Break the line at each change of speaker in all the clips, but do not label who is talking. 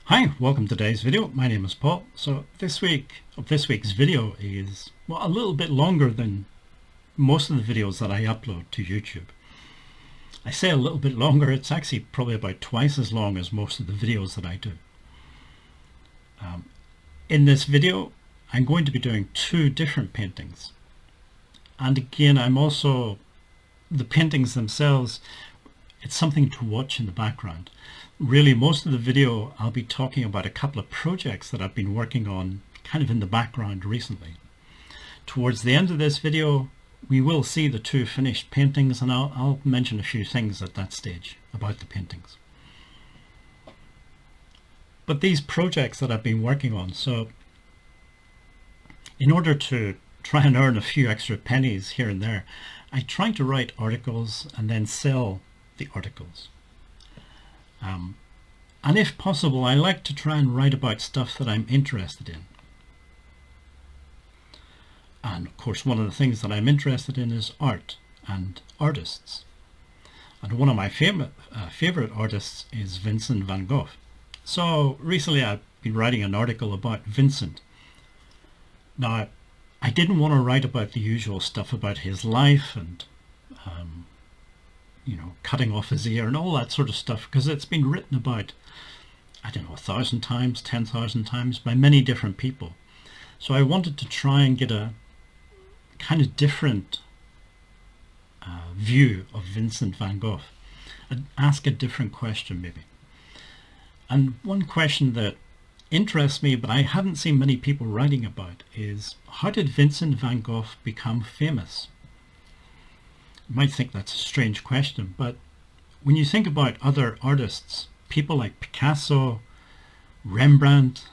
Hi, welcome to today's video. My name is Paul. So this week's video is, well, a little bit longer than most of the videos that I upload to YouTube. I say a little bit longer, it's actually probably about twice as long as most of the videos that I do. In this video, I'm going to be doing two different paintings. And again, the paintings themselves, it's something to watch in the background. Really, most of the video I'll be talking about a couple of projects that I've been working on kind of in the background recently. Towards the end of this video, we will see the two finished paintings, and I'll mention a few things at that stage about the paintings. But these projects that I've been working on, so in order to try and earn a few extra pennies here and there, I try to write articles and then sell the articles. And if possible, I like to try and write about stuff that I'm interested in. And of course, one of the things that I'm interested in is art and artists. And one of my favorite artists is Vincent van Gogh. So recently I've been writing an article about Vincent. Now, I didn't want to write about the usual stuff about his life and cutting off his ear and all that sort of stuff, because it's been written about, I don't know, 1,000 times, 10,000 times by many different people. So I wanted to try and get a kind of different view of Vincent van Gogh and ask a different question maybe. And one question that interests me, but I haven't seen many people writing about, is how did Vincent van Gogh become famous? You might think that's a strange question, but when you think about other artists, people like Picasso, Rembrandt,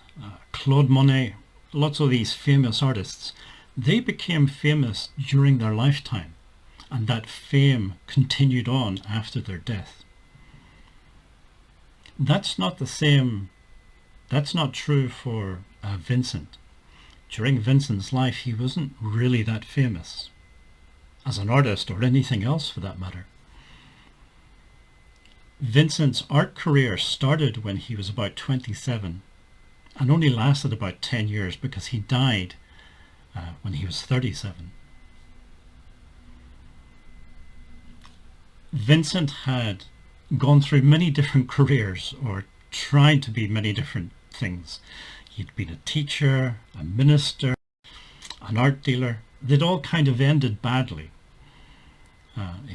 Claude Monet, lots of these famous artists, they became famous during their lifetime, and that fame continued on after their death. That's not true for Vincent. During Vincent's life, he wasn't really that famous as an artist, or anything else for that matter. Vincent's art career started when he was about 27 and only lasted about 10 years because he died when he was 37. Vincent had gone through many different careers, or tried to be many different things. He'd been a teacher, a minister, an art dealer. They'd all kind of ended badly.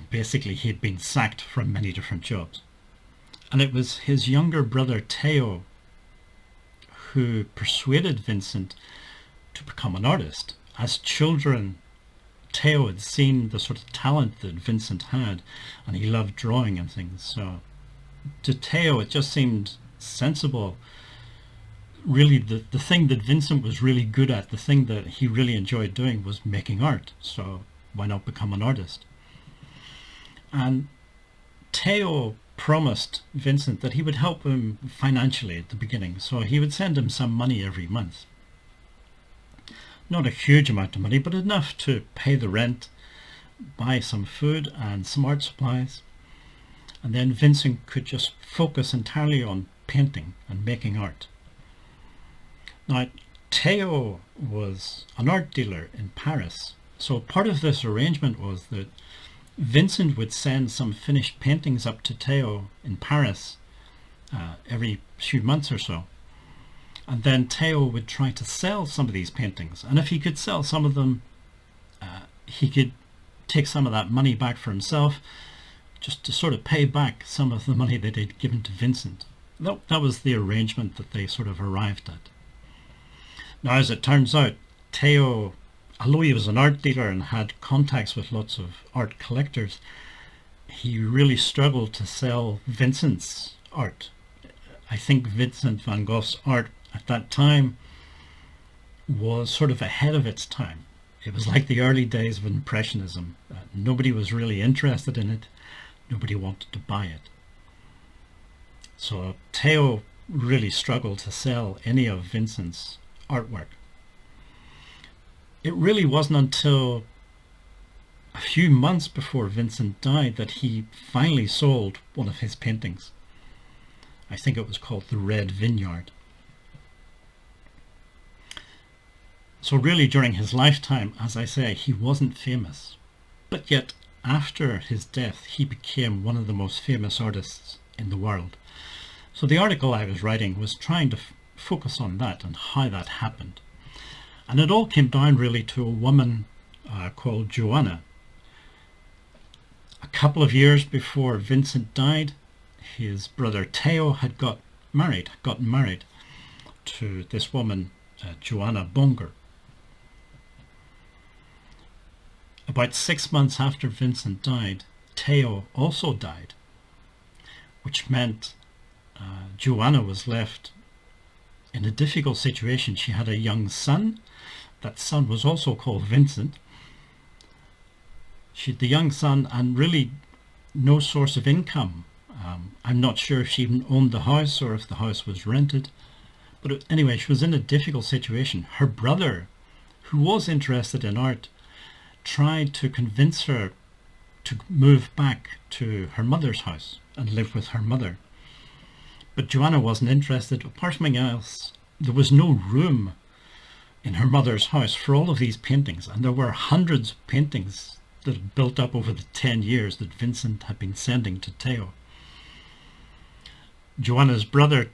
Basically, he'd been sacked from many different jobs. And it was his younger brother, Theo, who persuaded Vincent to become an artist. As children, Theo had seen the sort of talent that Vincent had, and he loved drawing and things. So to Theo, it just seemed sensible. Really, the thing that Vincent was really good at, the thing that he really enjoyed doing, was making art. So why not become an artist? And Theo promised Vincent that he would help him financially at the beginning, so he would send him some money every month. Not a huge amount of money, but enough to pay the rent, buy some food and some art supplies, and then Vincent could just focus entirely on painting and making art. Now, Theo was an art dealer in Paris, so part of this arrangement was that Vincent would send some finished paintings up to Theo in Paris every few months or so. And then Theo would try to sell some of these paintings. And if he could sell some of them, he could take some of that money back for himself, just to sort of pay back some of the money that they'd given to Vincent. That was the arrangement that they sort of arrived at. Now, as it turns out, Theo, although he was an art dealer and had contacts with lots of art collectors, he really struggled to sell Vincent's art. I think Vincent van Gogh's art at that time was sort of ahead of its time. It was like the early days of Impressionism. Nobody was really interested in it. Nobody wanted to buy it. So Theo really struggled to sell any of Vincent's artwork. It really wasn't until a few months before Vincent died that he finally sold one of his paintings. I think it was called The Red Vineyard. So really during his lifetime, as I say, he wasn't famous. But yet after his death, he became one of the most famous artists in the world. So the article I was writing was trying to focus on that and how that happened. And it all came down really to a woman called Joanna. A couple of years before Vincent died, his brother Theo had gotten married to this woman, Joanna Bonger. About 6 months after Vincent died, Theo also died, which meant Joanna was left in a difficult situation. She had a young son. That son was also called Vincent. She had the young son and really no source of income. I'm not sure if she even owned the house or if the house was rented. But anyway, she was in a difficult situation. Her brother, who was interested in art, tried to convince her to move back to her mother's house and live with her mother. But Joanna wasn't interested. Apart from anything else, there was no room in her mother's house for all of these paintings, and there were hundreds of paintings that had built up over the 10 years that Vincent had been sending to Theo. Joanna's brother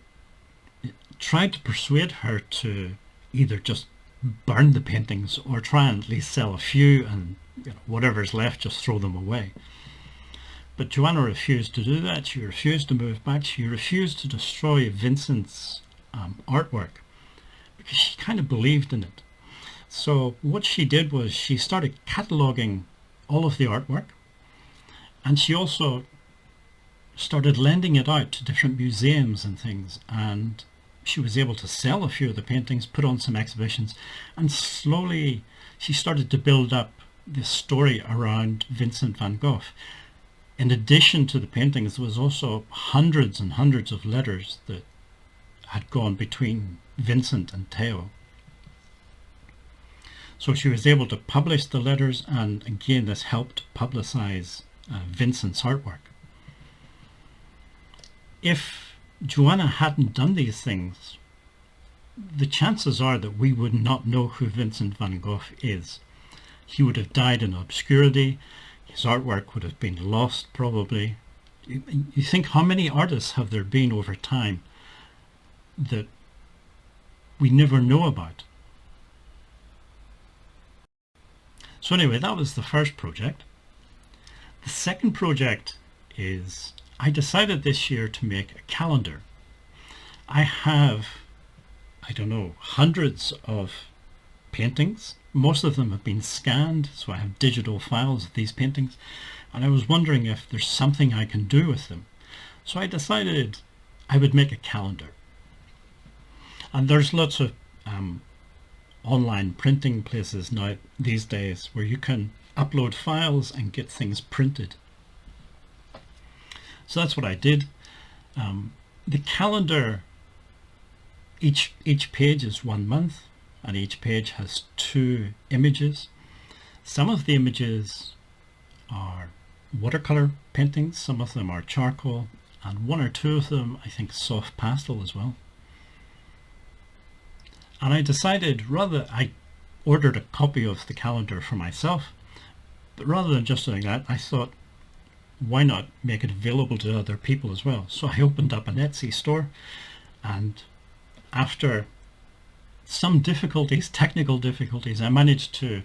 tried to persuade her to either just burn the paintings or try and at least sell a few, and whatever's left, just throw them away. But Joanna refused to do that. She refused to move back. She refused to destroy Vincent's artwork because she kind of believed in it. So what she did was she started cataloguing all of the artwork, and she also started lending it out to different museums and things, and she was able to sell a few of the paintings, put on some exhibitions, and slowly she started to build up this story around Vincent van Gogh. In addition to the paintings, there was also hundreds and hundreds of letters that had gone between Vincent and Theo. So she was able to publish the letters, and again this helped publicize Vincent's artwork. If Joanna hadn't done these things, the chances are that we would not know who Vincent van Gogh is. He would have died in obscurity. His artwork would have been lost probably. You think, how many artists have there been over time that we never know about? So anyway, that was the first project. The second project is I decided this year to make a calendar. I have, I don't know, hundreds of paintings. Most of them have been scanned, so I have digital files of these paintings, and I was wondering if there's something I can do with them. So I decided I would make a calendar. And there's lots of online printing places now these days where you can upload files and get things printed. So that's what I did. The calendar, each page is 1 month, and each page has 2 images. Some of the images are watercolor paintings, some of them are charcoal, and 1 or 2 of them I think soft pastel as well. And I decided, I ordered a copy of the calendar for myself, but rather than just doing that, I thought, why not make it available to other people as well? So I opened up an Etsy store, and after some difficulties, technical difficulties, I managed to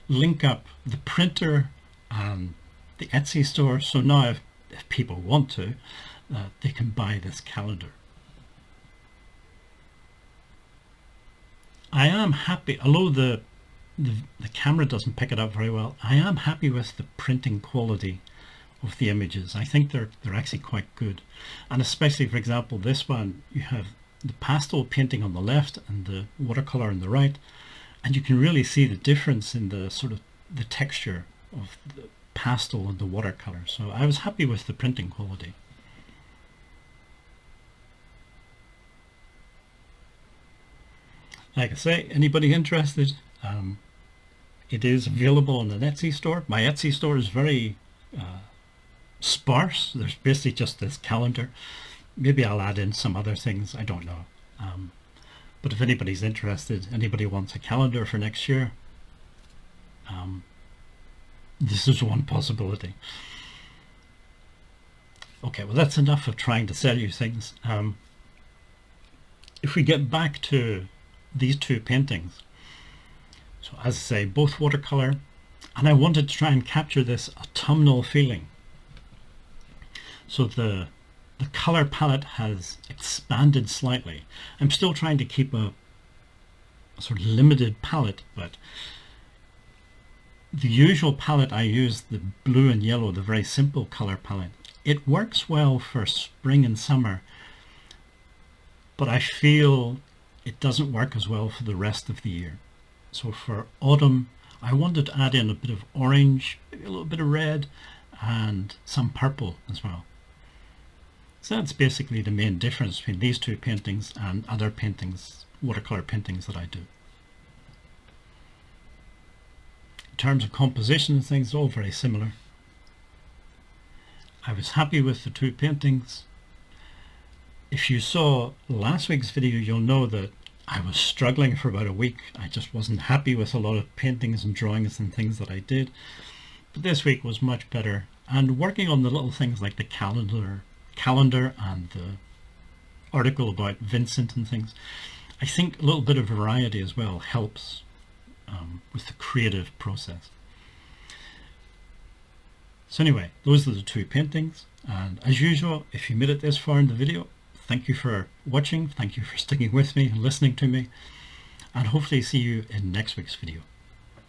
link up the printer and the Etsy store. So now if people want to, they can buy this calendar. I am happy, although the camera doesn't pick it up very well, I am happy with the printing quality of the images. I think they're actually quite good. And especially, for example, this one, you have the pastel painting on the left and the watercolor on the right, and you can really see the difference in the sort of the texture of the pastel and the watercolor. So I was happy with the printing quality. Like I say, anybody interested, it is available on the Etsy store. My Etsy store is very sparse. There's basically just this calendar, Maybe I'll add in some other things, I don't know. But if anybody's interested, anybody wants a calendar for next year, this is one possibility. Okay, well that's enough of trying to sell you things. If we get back to these two paintings, so as I say, both watercolor, and I wanted to try and capture this autumnal feeling. So the color palette has expanded slightly. I'm still trying to keep a sort of limited palette, but the usual palette I use, the blue and yellow, the very simple color palette, it works well for spring and summer, but I feel it doesn't work as well for the rest of the year. So for autumn, I wanted to add in a bit of orange, maybe a little bit of red, and some purple as well. So that's basically the main difference between these two paintings and other paintings, watercolor paintings that I do. In terms of composition and things, all very similar. I was happy with the two paintings. If you saw last week's video, you'll know that I was struggling for about a week. I just wasn't happy with a lot of paintings and drawings and things that I did. But this week was much better. And working on the little things like the calendar and the article about Vincent and things, I think a little bit of variety as well helps with the creative process. So anyway, those are the two paintings, and as usual, if you made it this far in the video, thank you for watching, thank you for sticking with me and listening to me, and hopefully see you in next week's video.